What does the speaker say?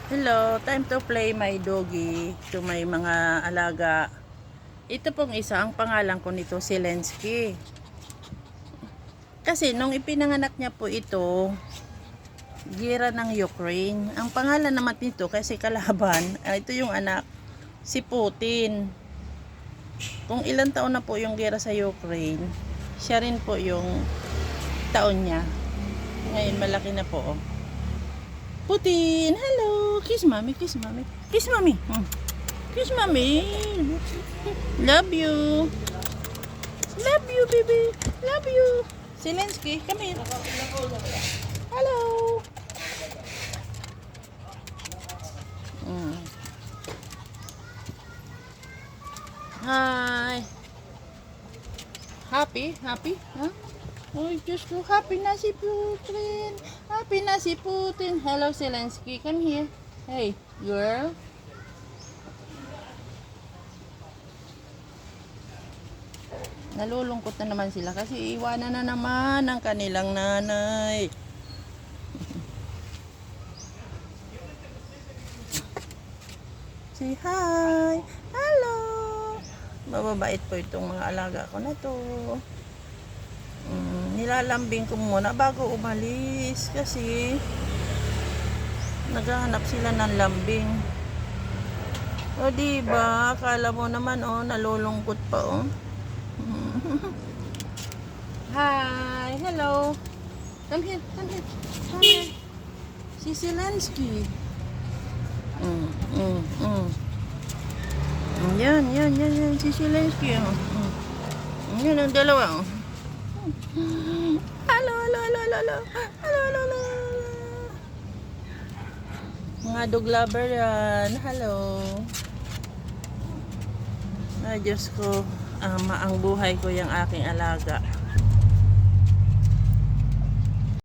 Hello, time to play my doggy to may mga alaga. Ito pong isa, ang pangalan ko nito, Zelensky. Kasi nung ipinanganak niya po ito, giyera ng Ukraine. Ang pangalan naman nito kasi kalaban, ito yung anak, si Putin. Kung ilang taon na po yung giyera sa Ukraine, siya rin po yung taon niya. Ngayon malaki na po. Putin, hello. Kiss mommy, kiss mommy. Kiss mommy. Kiss mommy. Love you. Love you, baby. Love you. Zelensky, come here. Hello. Hi. Happy? Happy? Huh? Oh, just so happy na si Putin. Happy na si Putin. Hello, Zelensky. Come here. Hey, girl. Nalulungkot na naman sila kasi iwanan na naman ang kanilang nanay. Say hi. Hello. Mababait po itong mga alaga ko na to. Nilalambing ko muna bago umalis kasi naghahanap sila ng lambing. O diba, akala mo naman nalulungkot pa Hi, hello. Come here, come here. Come here. Si Zelensky. Yan, si Zelensky. Yan ang dalawa. Hello. Mga dog lover yan. Hello. Ay, Diyos ko. Ang buhay ko yung aking alaga.